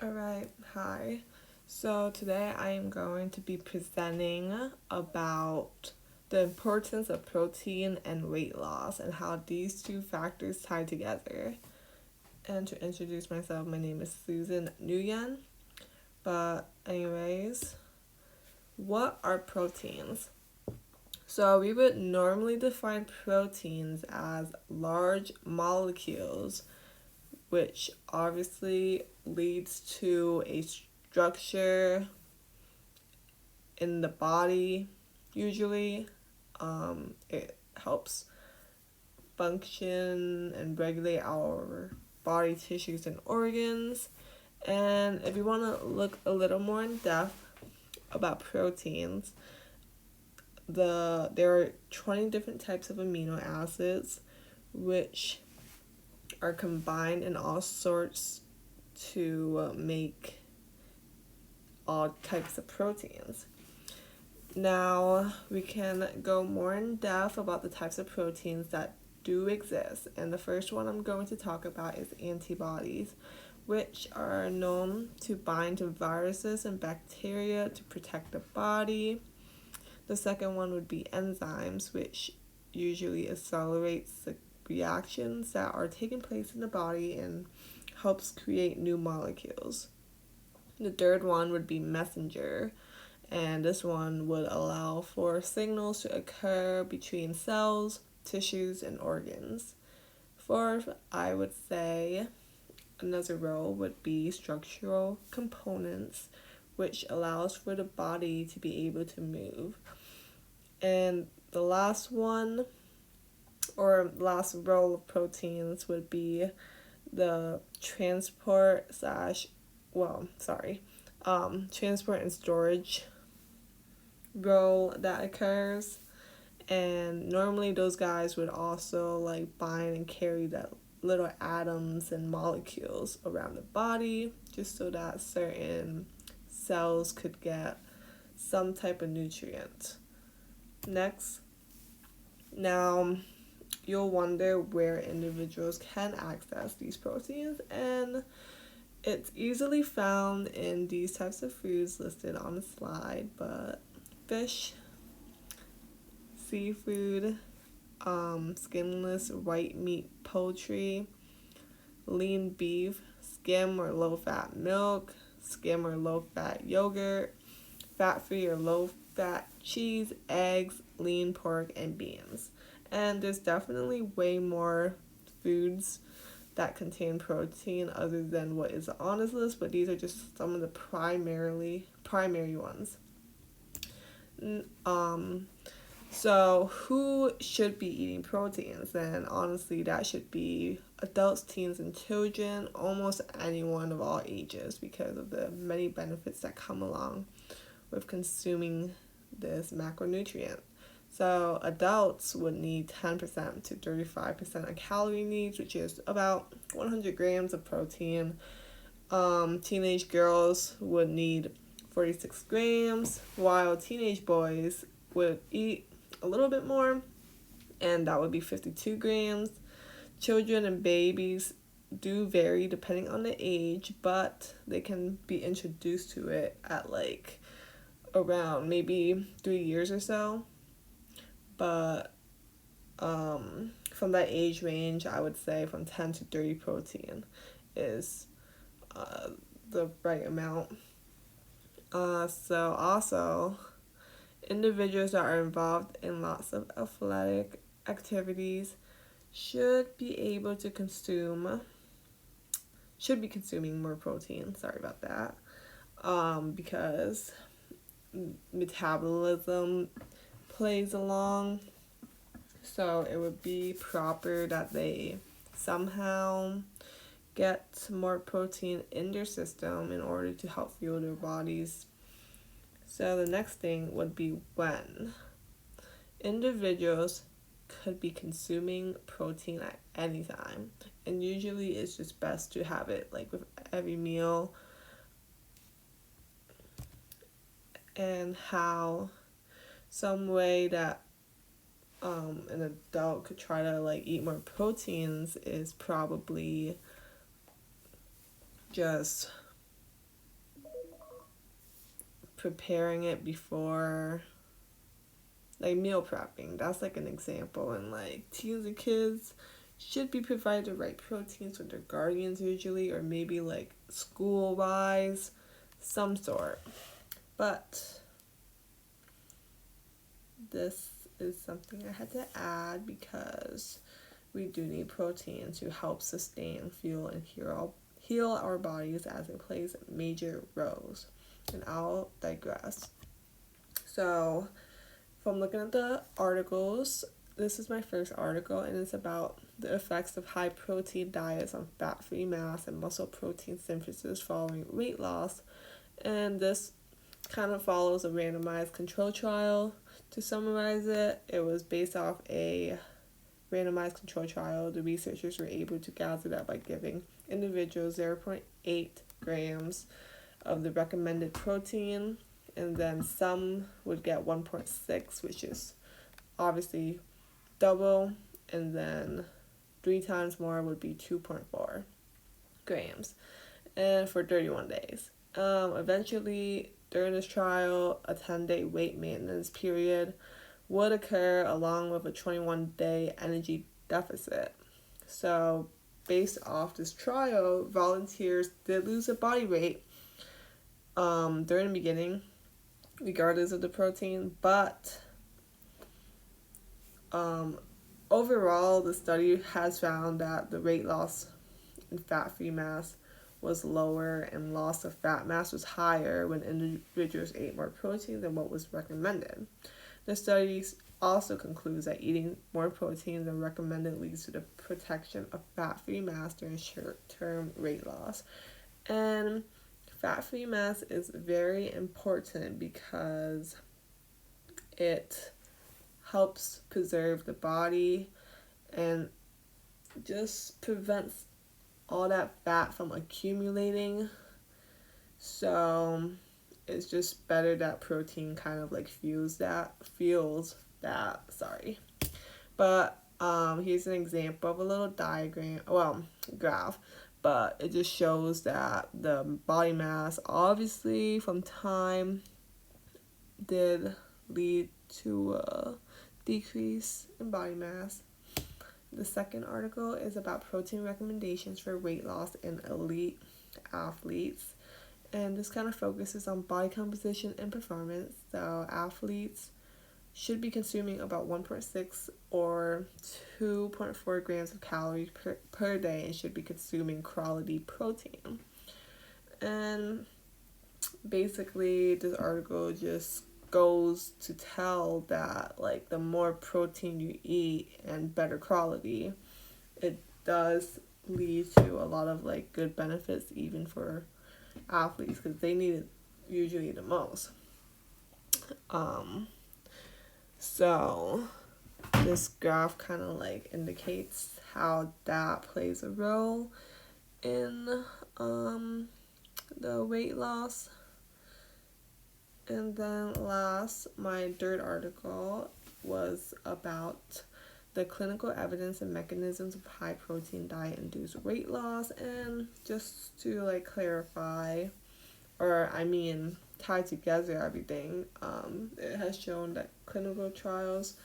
Alright, hi. So today I am going to be presenting about the importance of protein and weight loss and how these two factors tie together. And to introduce myself, my name is Susan Nguyen. But anyways, what are proteins? So we would normally define proteins as large molecules, which obviously leads to a structure in the body. Usually, it helps function and regulate our body tissues and organs. And if you want to look a little more in depth about proteins, there are 20 different types of amino acids which are combined in all sorts to make all types of proteins. Now we can go more in depth about the types of proteins that do exist. And the first one I'm going to talk about is antibodies, which are known to bind to viruses and bacteria to protect the body. The second one would be enzymes, which usually accelerates the reactions that are taking place in the body and helps create new molecules. The third one would be messenger, and this one would allow for signals to occur between cells, tissues, and organs. Fourth, I would say another role would be structural components, which allows for the body to be able to move. And the last one, or last role of proteins, would be the transport and storage role that occurs. And normally those guys would also like bind and carry the little atoms and molecules around the body just so that certain cells could get some type of nutrient. Next, now you'll wonder where individuals can access these proteins, and it's easily found in these types of foods listed on the slide, but fish, seafood, skinless white meat poultry, lean beef, skim or low-fat milk, skim or low-fat yogurt, fat-free or low-fat cheese, eggs, lean pork, and beans. And there's definitely way more foods that contain protein other than what is on this list, but these are just some of the primary ones. So who should be eating proteins? And honestly, that should be adults, teens, and children, almost anyone of all ages, because of the many benefits that come along with consuming this macronutrient. So adults would need 10% to 35% of calorie needs, which is about 100 grams of protein. Teenage girls would need 46 grams, while teenage boys would eat a little bit more, and that would be 52 grams. Children and babies do vary depending on the age, but they can be introduced to it at like around maybe 3 years or so. But from that age range, I would say from 10 to 30 protein is the right amount. So also, individuals that are involved in lots of athletic activities should be consuming more protein. Sorry about that. Because metabolism plays along. So it would be proper that they somehow get more protein in their system in order to help fuel their bodies. So the next thing would be when. Individuals could be consuming protein at any time. And usually it's just best to have it like with every meal. And how some way that an adult could try to like eat more proteins is probably just preparing it before, like meal prepping. That's like an example. And like teens and kids should be provided the right proteins with their guardians usually, or maybe like school wise, some sort. But this is something I had to add because we do need protein to help sustain, fuel, and heal our bodies, as it plays major roles. And I'll digress. So, from looking at the articles, this is my first article, and it's about the effects of high protein diets on fat-free mass and muscle protein synthesis following weight loss. And this kind of follows a randomized control trial. To summarize it, it was based off a randomized control trial. The researchers were able to gather that by giving individuals 0.8 grams of the recommended protein, and then some would get 1.6, which is obviously double, and then 3 times more would be 2.4 grams, and for 31 days. Eventually, during this trial, a 10-day weight maintenance period would occur along with a 21-day energy deficit. So, based off this trial, volunteers did lose their body weight during the beginning, regardless of the protein, but overall, the study has found that the weight loss in fat-free mass was lower and loss of fat mass was higher when individuals ate more protein than what was recommended. The study also concludes that eating more protein than recommended leads to the protection of fat-free mass during short-term weight loss. And fat-free mass is very important because it helps preserve the body and just prevents all that fat from accumulating. So it's just better that protein kind of like fuels that. But here's an example of a little graph. But it just shows that the body mass, obviously from time, did lead to a decrease in body mass. The second article is about protein recommendations for weight loss in elite athletes. And this kind of focuses on body composition and performance. So athletes should be consuming about 1.6 or 2.4 grams of calories per day and should be consuming quality protein. And basically, this article just goes to tell that like the more protein you eat and better quality, it does lead to a lot of like good benefits even for athletes because they need it usually the most. So this graph kind of like indicates how that plays a role in the weight loss. And then last, my third article was about the clinical evidence and mechanisms of high protein diet induced weight loss. And just to like clarify, tie together everything, it has shown that clinical trials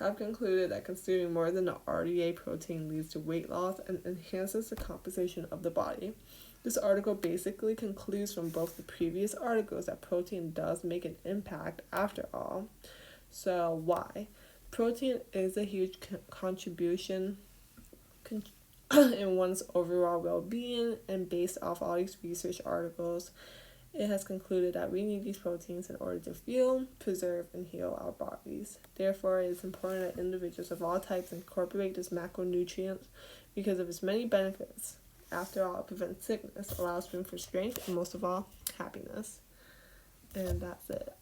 have concluded that consuming more than the RDA protein leads to weight loss and enhances the composition of the body. This article basically concludes from both the previous articles that protein does make an impact after all. So why? Protein is a huge contribution in one's overall well-being, and based off all these research articles, it has concluded that we need these proteins in order to fuel, preserve, and heal our bodies. Therefore, it is important that individuals of all types incorporate this macronutrient because of its many benefits. After all, it prevents sickness, allows room for strength, and most of all, happiness. And that's it.